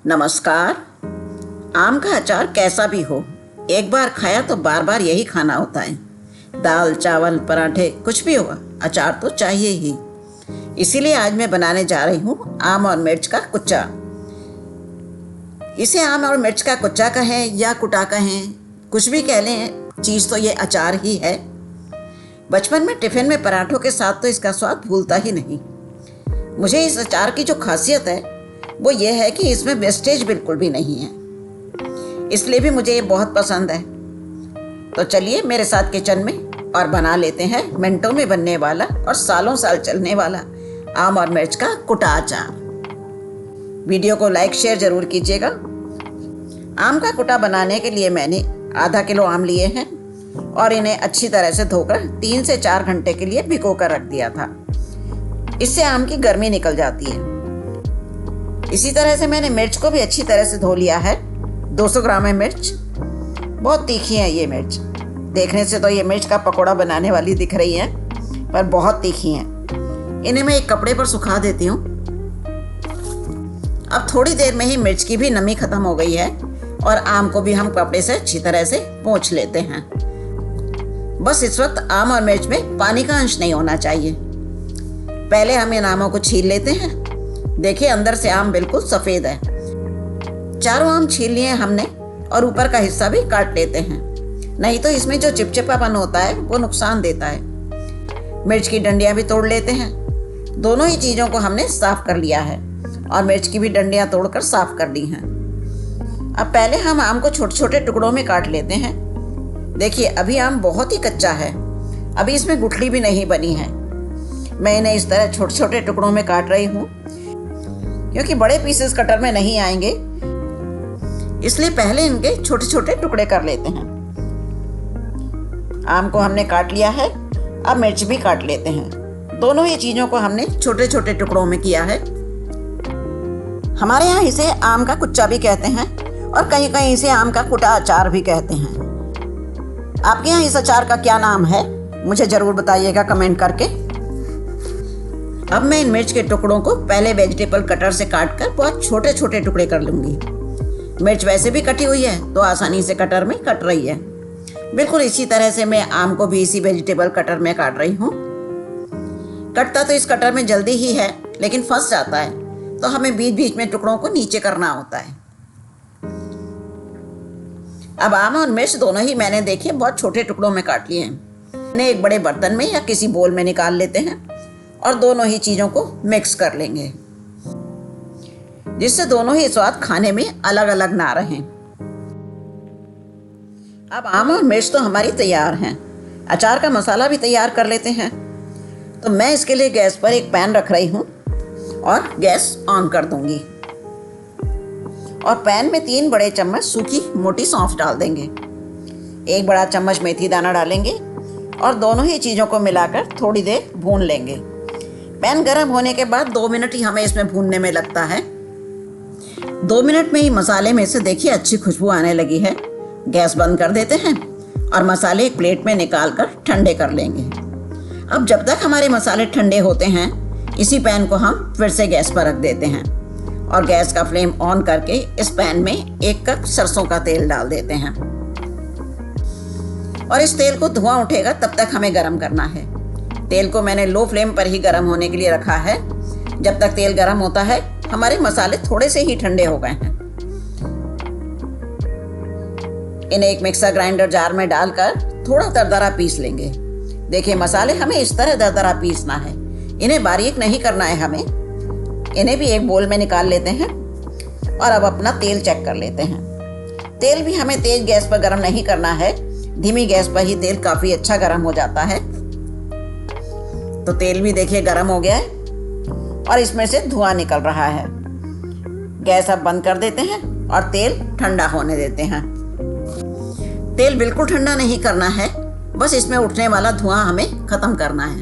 नमस्कार। आम का अचार कैसा भी हो, एक बार खाया तो बार बार यही खाना होता है। दाल चावल पराठे कुछ भी हो, अचार तो चाहिए ही। इसीलिए आज मैं बनाने जा रही हूँ आम और मिर्च का कुच्चा। इसे आम और मिर्च का कुच्चा कहें या कुटा कहें, कुछ भी कह लें, चीज़ तो ये अचार ही है। बचपन में टिफ़िन में पराठों के साथ तो इसका स्वाद भूलता ही नहीं। मुझे इस अचार की जो खासियत है वो ये है कि इसमें वेस्टेज बिल्कुल भी नहीं है, इसलिए भी मुझे ये बहुत पसंद है। तो चलिए मेरे साथ किचन में और बना लेते हैं मिनटों में बनने वाला और सालों साल चलने वाला आम और मिर्च का कुटा अचार। वीडियो को लाइक शेयर जरूर कीजिएगा। आम का कुटा बनाने के लिए मैंने आधा किलो आम लिए हैं और इन्हें अच्छी तरह से धोकर 3 से 4 घंटे के लिए भिगो कर रख दिया था। इससे आम की गर्मी निकल जाती है। इसी तरह से मैंने मिर्च को भी अच्छी तरह से धो लिया है। 200 ग्राम है मिर्च। बहुत तीखी है ये मिर्च। देखने से तो ये मिर्च का पकौड़ा बनाने वाली दिख रही है, पर बहुत तीखी हैं। इन्हें मैं एक कपड़े पर सुखा देती हूँ। अब थोड़ी देर में ही मिर्च की भी नमी खत्म हो गई है और आम को भी हम कपड़े से अच्छी तरह से पोंछ लेते हैं। बस इस वक्त आम और मिर्च में पानी का अंश नहीं होना चाहिए। पहले हम इन आमों को छील लेते हैं। देखिए अंदर से आम बिल्कुल सफ़ेद है। चारों आम छील लिए हमने और ऊपर का हिस्सा भी काट लेते हैं, नहीं तो इसमें जो चिपचिपापन होता है वो नुकसान देता है। मिर्च की डंडियां भी तोड़ लेते हैं। दोनों ही चीज़ों को हमने साफ कर लिया है और मिर्च की भी डंडियां तोड़कर साफ कर ली हैं। अब पहले हम आम को छोटे छोटे टुकड़ों में काट लेते हैं। देखिए अभी आम बहुत ही कच्चा है, अभी इसमें गुठली भी नहीं बनी है। मैं इन्हें इस तरह छोटे छोटे टुकड़ों में काट रही हूँ क्योंकि बड़े पीसेस कटर में नहीं आएंगे, इसलिए पहले इनके छोटे छोटे टुकड़े कर लेते हैं। आम को हमने काट लिया है, अब मिर्च भी काट लेते हैं। दोनों ही चीज़ों को हमने छोटे छोटे टुकड़ों में किया है। हमारे यहाँ इसे आम का कुच्चा भी कहते हैं और कहीं कहीं इसे आम का कुटा अचार भी कहते हैं। आपके यहाँ इस अचार का क्या नाम है मुझे ज़रूर बताइएगा कमेंट करके। अब मैं इन मिर्च के टुकड़ों को पहले वेजिटेबल कटर से काटकर बहुत छोटे छोटे टुकड़े कर लूँगी। मिर्च वैसे भी कटी हुई है तो आसानी से कटर में कट रही है। बिल्कुल इसी तरह से मैं आम को भी इसी वेजिटेबल कटर में काट रही हूँ। कटता तो इस कटर में जल्दी ही है, लेकिन फंस जाता है, तो हमें बीच बीच में टुकड़ों को नीचे करना होता है। अब आम और मिर्च दोनों ही मैंने देखिए बहुत छोटे टुकड़ों में काट लिए हैं। इन्हें एक बड़े बर्तन में या किसी बोल में निकाल लेते हैं और दोनों ही चीज़ों को मिक्स कर लेंगे, जिससे दोनों ही स्वाद खाने में अलग अलग ना रहें। अब आम और मिर्च तो हमारी तैयार हैं। अचार का मसाला भी तैयार कर लेते हैं। तो मैं इसके लिए गैस पर एक पैन रख रही हूँ और गैस ऑन कर दूंगी और पैन में 3 बड़े चम्मच सूखी मोटी सौंफ डाल देंगे। 1 बड़ा चम्मच मेथी दाना डालेंगे और दोनों ही चीज़ों को मिलाकर थोड़ी देर भून लेंगे। पैन गर्म होने के बाद 2 मिनट ही हमें इसमें भूनने में लगता है। 2 मिनट में ही मसाले में से देखिए अच्छी खुशबू आने लगी है। गैस बंद कर देते हैं और मसाले एक प्लेट में निकाल कर ठंडे कर लेंगे। अब जब तक हमारे मसाले ठंडे होते हैं, इसी पैन को हम फिर से गैस पर रख देते हैं और गैस का फ्लेम ऑन करके इस पैन में 1 कप सरसों का तेल डाल देते हैं और इस तेल को धुआं उठेगा तब तक हमें गर्म करना है। तेल को मैंने लो फ्लेम पर ही गर्म होने के लिए रखा है। जब तक तेल गर्म होता है हमारे मसाले थोड़े से ही ठंडे हो गए हैं। इन्हें एक मिक्सर ग्राइंडर जार में डालकर थोड़ा दरदरा पीस लेंगे। देखिए मसाले हमें इस तरह दरदरा पीसना है, इन्हें बारीक नहीं करना है हमें। इन्हें भी एक बोल में निकाल लेते हैं और अब अपना तेल चेक कर लेते हैं। तेल भी हमें तेज गैस पर गर्म नहीं करना है, धीमी गैस पर ही तेल काफ़ी अच्छा गर्म हो जाता है। तो तेल भी देखिए गर्म हो गया है और इसमें से धुआं निकल रहा है। गैस अब बंद कर देते हैं और तेल ठंडा होने देते हैं। तेल बिल्कुल ठंडा नहीं करना है, बस इसमें उठने वाला धुआं हमें खत्म करना है।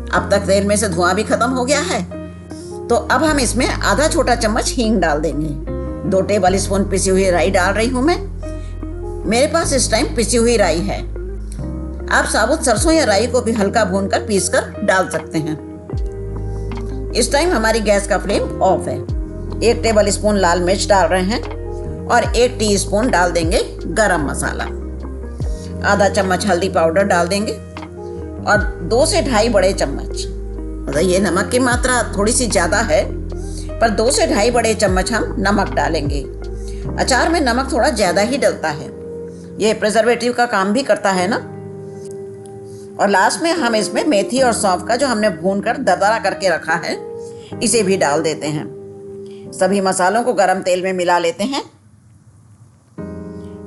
अब तक तेल में से धुआं भी खत्म हो गया है, तो अब हम इसमें आधा छोटा चम्मच हींग डाल देंगे। 2 टेबल स्पून पिसी हुई राई डाल रही हूँ मैं। मेरे पास इस टाइम पिसी हुई राई है। आप साबुत सरसों या राई को भी हल्का भूनकर पीसकर डाल सकते हैं। इस टाइम हमारी गैस का फ्लेम ऑफ है। 1 टेबल स्पून लाल मिर्च डाल रहे हैं और 1 टीस्पून डाल देंगे गरम मसाला। आधा चम्मच हल्दी पाउडर डाल देंगे और 2 से ढाई बड़े चम्मच, मतलब ये नमक की मात्रा थोड़ी सी ज़्यादा है, पर 2 से ढाई बड़े चम्मच हम नमक डालेंगे। अचार में नमक थोड़ा ज़्यादा ही डलता है, ये प्रिजर्वेटिव का काम भी करता है ना। और लास्ट में हम इसमें मेथी और सौंफ का जो हमने भूनकर दरदरा करके रखा है, इसे भी डाल देते हैं। सभी मसालों को गरम तेल में मिला लेते हैं।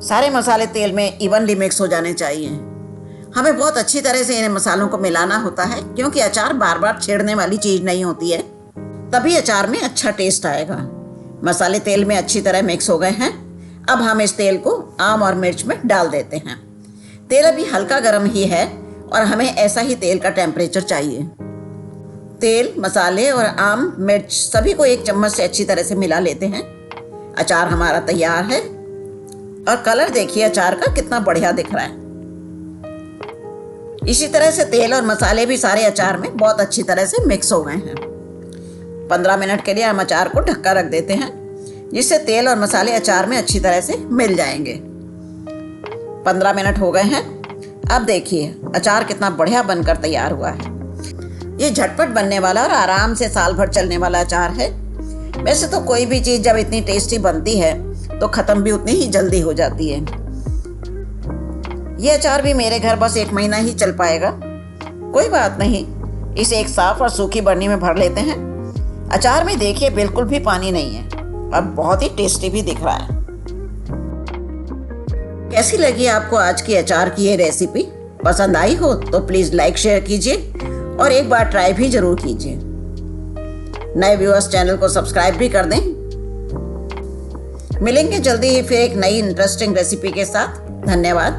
सारे मसाले तेल में इवनली मिक्स हो जाने चाहिए। हमें बहुत अच्छी तरह से इन मसालों को मिलाना होता है, क्योंकि अचार बार बार छेड़ने वाली चीज़ नहीं होती है, तभी अचार में अच्छा टेस्ट आएगा। मसाले तेल में अच्छी तरह मिक्स हो गए हैं। अब हम इस तेल को आम और मिर्च में डाल देते हैं। तेल अभी हल्का गर्म ही है और हमें ऐसा ही तेल का टेम्परेचर चाहिए। तेल, मसाले और आम, मिर्च सभी को 1 चम्मच से अच्छी तरह से मिला लेते हैं। अचार हमारा तैयार है और कलर देखिए अचार का कितना बढ़िया दिख रहा है। इसी तरह से तेल और मसाले भी सारे अचार में बहुत अच्छी तरह से मिक्स हो गए हैं। 15 मिनट के लिए हम अचार को ढक्का रख देते हैं, जिससे तेल और मसाले अचार में अच्छी तरह से मिल जाएंगे। 15 मिनट हो गए हैं। अब देखिए अचार कितना बढ़िया बनकर तैयार हुआ है। ये झटपट बनने वाला और आराम से साल भर चलने वाला अचार है। वैसे तो कोई भी चीज़ जब इतनी टेस्टी बनती है तो ख़त्म भी उतनी ही जल्दी हो जाती है। ये अचार भी मेरे घर बस 1 महीना ही चल पाएगा। कोई बात नहीं, इसे एक साफ और सूखी बर्नी में भर लेते हैं। अचार में देखिए बिल्कुल भी पानी नहीं है और बहुत ही टेस्टी भी दिख रहा है। कैसी लगी आपको आज की अचार की ये रेसिपी? पसंद आई हो तो प्लीज़ लाइक शेयर कीजिए और एक बार ट्राई भी ज़रूर कीजिए। नए व्यूअर्स चैनल को सब्सक्राइब भी कर दें। मिलेंगे जल्दी ही फिर एक नई इंटरेस्टिंग रेसिपी के साथ। धन्यवाद।